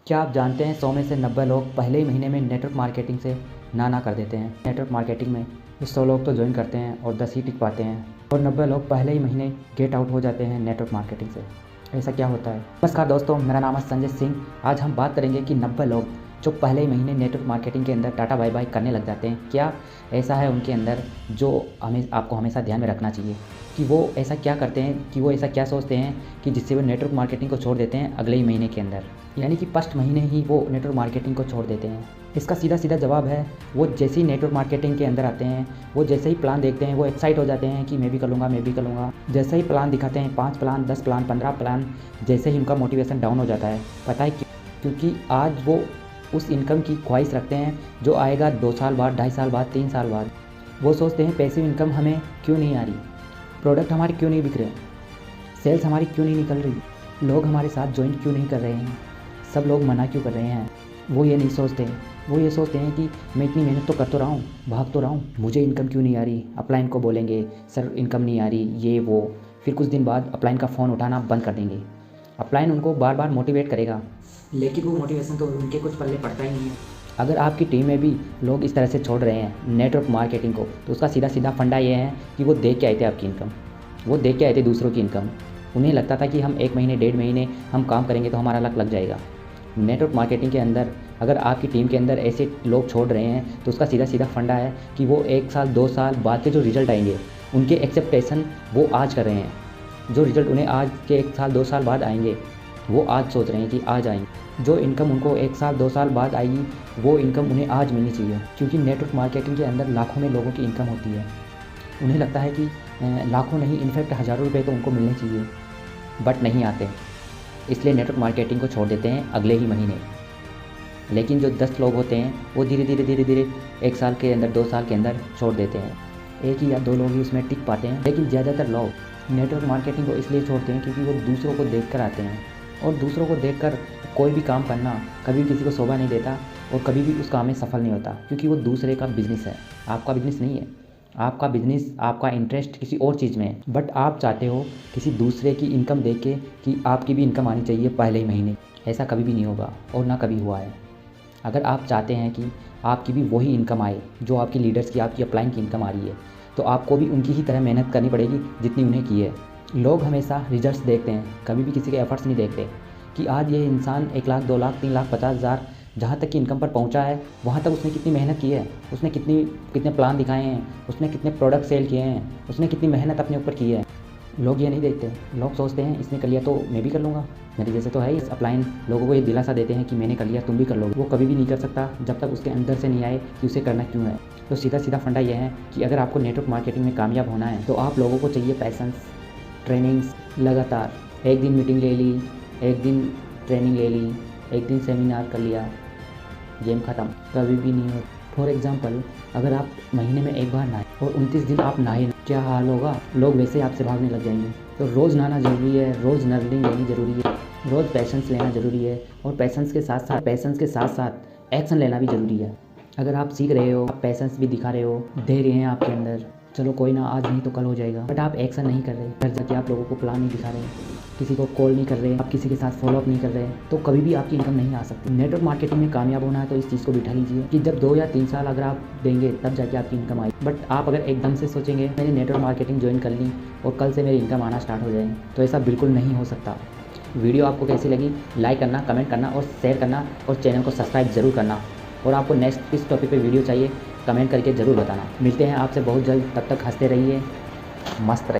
क्या आप जानते हैं 100 में से 90 लोग पहले ही महीने में नेटवर्क मार्केटिंग से ना कर देते हैं। नेटवर्क मार्केटिंग में 100 लोग तो ज्वाइन करते हैं और 10 ही टिक पाते हैं और 90 लोग पहले ही महीने गेट आउट हो जाते हैं नेटवर्क मार्केटिंग से। ऐसा क्या होता है? नमस्कार दोस्तों, मेरा नाम है संजय सिंह। आज हम बात करेंगे कि 90 लोग जो पहले ही महीने नेटवर्क मार्केटिंग के अंदर टाटा बाय बाय करने लग जाते हैं, क्या ऐसा है उनके अंदर जो आपको हमेशा ध्यान में रखना चाहिए कि वो ऐसा क्या करते हैं, कि वो ऐसा क्या सोचते हैं कि जिससे वो नेटवर्क मार्केटिंग को छोड़ देते हैं अगले ही महीने के अंदर, यानी कि फर्स्ट महीने ही वो नेटवर्क मार्केटिंग को छोड़ देते हैं। इसका सीधा सीधा जवाब है, वो जैसे ही नेटवर्क मार्केटिंग के अंदर आते हैं, वो जैसे ही प्लान देखते हैं, वो एक्साइट हो जाते हैं कि मैं भी कर लूँगा। जैसे ही प्लान दिखाते हैं, 5 प्लान, 10 प्लान, 15 प्लान, जैसे ही उनका मोटिवेशन डाउन हो जाता है। पता है क्यों? क्योंकि आज वो उस इनकम की ख्वाहिश रखते हैं जो आएगा 2 साल बाद, 2.5 साल बाद, 3 साल बाद। वो सोचते हैं पैसिव इनकम हमें क्यों नहीं आ रही, प्रोडक्ट हमारे क्यों नहीं बिक रहे, सेल्स हमारी क्यों नहीं निकल रही, लोग हमारे साथ ज्वाइन क्यों नहीं कर रहे हैं, सब लोग मना क्यों कर रहे हैं। वो ये नहीं सोचते। वो ये सोचते हैं कि मैं इतनी मेहनत तो कर तो रहा हूँ, भाग तो रहा हूँ, मुझे इनकम क्यों नहीं आ रही। अपलाइन को बोलेंगे सर इनकम नहीं आ रही, ये वो। फिर कुछ दिन बाद अपलाइन का फ़ोन उठाना बंद कर देंगे। अपलाइन उनको बार बार मोटिवेट करेगा, लेकिन वो मोटिवेशन तो उनके कुछ पल्ले पड़ता ही नहीं है। अगर आपकी टीम में भी लोग इस तरह से छोड़ रहे हैं नेटवर्क मार्केटिंग को, तो उसका सीधा सीधा फंडा ये है कि वो देख के आए थे आपकी इनकम, वो देख के आए थे दूसरों की इनकम। उन्हें लगता था कि हम 1 महीने, 1.5 महीने हम काम करेंगे तो हमारा लक लग जाएगा। नेटवर्क मार्केटिंग के अंदर अगर आपकी टीम के अंदर ऐसे लोग छोड़ रहे हैं, तो उसका सीधा सीधा फंडा है कि वो 1 साल, 2 साल बाद के जो रिज़ल्ट आएंगे, उनके एक्सेप्टेशन वो आज कर रहे हैं। जो रिज़ल्ट उन्हें आज के 1 साल, 2 साल बाद आएंगे, वो आज सोच रहे हैं कि आज आएंगे। जो इनकम उनको 1 साल, 2 साल बाद आएगी, वो इनकम उन्हें आज मिलनी चाहिए। क्योंकि नेटवर्क मार्केटिंग के अंदर लाखों में लोगों की इनकम होती है। उन्हें लगता है कि लाखों नहीं, इनफैक्ट हज़ारों रुपए तो उनको मिलने चाहिए, बट नहीं आते। इसलिए नेटवर्क मार्केटिंग को छोड़ देते हैं अगले ही महीने। लेकिन जो 10 लोग होते हैं वो धीरे धीरे 1 साल के अंदर, 2 साल के अंदर छोड़ देते हैं। 1 ही या 2 लोग ही उसमें टिक पाते हैं। लेकिन ज़्यादातर लोग नेटवर्क मार्केटिंग को इसलिए छोड़ते हैं क्योंकि वो दूसरों को देख कर आते हैं, और दूसरों को देखकर कोई भी काम करना कभी किसी को शोभा नहीं देता और कभी भी उस काम में सफल नहीं होता। क्योंकि वो दूसरे का बिजनेस है, आपका बिजनेस नहीं है। आपका बिजनेस, आपका इंटरेस्ट किसी और चीज़ में है, बट आप चाहते हो किसी दूसरे की इनकम देख के कि आपकी भी इनकम आनी चाहिए पहले ही महीने। ऐसा कभी भी नहीं होगा और ना कभी हुआ है। अगर आप चाहते हैं कि आपकी भी वही इनकम आए जो आपकी लीडर्स की, आपकी अपलाइन की इनकम आ रही है, तो आपको भी उनकी ही तरह मेहनत करनी पड़ेगी जितनी उन्हें की है। लोग हमेशा रिजल्ट्स देखते हैं, कभी भी किसी के एफर्ट्स नहीं देखते कि आज ये इंसान 1 लाख, 2 लाख, 3 लाख, 50,000 जहाँ तक की इनकम पर पहुँचा है, वहाँ तक उसने कितनी मेहनत की है, उसने कितने प्लान दिखाए हैं, उसने कितने प्रोडक्ट सेल किए हैं, उसने कितनी मेहनत अपने ऊपर की है। लोग ये नहीं देखते। लोग सोचते हैं इसने कर लिया तो मैं भी कर लूँगा, मेरे जैसे तो है ही। अपलाइन लोगों को ये दिलासा देते हैं कि मैंने कर लिया, तुम भी कर लोगे। वो कभी भी नहीं कर सकता जब तक उसके अंदर से नहीं आए कि उसे करना क्यों है। तो सीधा सीधा फंडा यह है कि अगर आपको नेटवर्क मार्केटिंग में कामयाब होना है, तो आप लोगों को चाहिए पैसेंस, ट्रेनिंग्स लगातार। 1 दिन मीटिंग ले ली, 1 दिन ट्रेनिंग ले ली, 1 दिन सेमिनार कर लिया, गेम ख़त्म। कभी भी नहीं हो। फॉर एग्ज़ाम्पल, अगर आप महीने में 1 बार नहाए और 29 दिन आप नहाए, क्या हाल होगा? लोग वैसे ही आपसे भागने लग जाएंगे। तो रोज़ नहाना ज़रूरी है, रोज़ नर्निंग लेनी ज़रूरी है, रोज़ पैशंस लेना ज़रूरी है, और पैशंस के साथ साथ एक्शन लेना भी ज़रूरी है। अगर आप सीख रहे हो, आप पैशंस भी दिखा रहे हो, धैर्य हैं आपके अंदर, चलो कोई ना, आज नहीं तो कल हो जाएगा, बट आप एक्शन नहीं कर रहे, घर जाके आप लोगों को प्लान नहीं दिखा रहे, किसी को कॉल नहीं कर रहे, आप किसी के साथ फॉलोअप नहीं कर रहे, तो कभी भी आपकी इनकम नहीं आ सकती। नेटवर्क मार्केटिंग में कामयाब होना है तो इस चीज़ को बिठा लीजिए कि जब 2 या 3 साल अगर आप देंगे तब जाके आपकी इनकम आई। बट आप अगर एकदम से सोचेंगे मैंने नेटवर्क मार्केटिंग ज्वाइन कर ली और कल से मेरी इनकम आना स्टार्ट हो जाए, तो ऐसा बिल्कुल नहीं हो सकता। वीडियो आपको कैसी लगी, लाइक करना, कमेंट करना और शेयर करना, और चैनल को सब्सक्राइब ज़रूर करना। और आपको नेक्स्ट किस टॉपिक पे वीडियो चाहिए कमेंट करके ज़रूर बताना। मिलते हैं आपसे बहुत जल्द, तब तक हंसते रहिए, मस्त रहिए।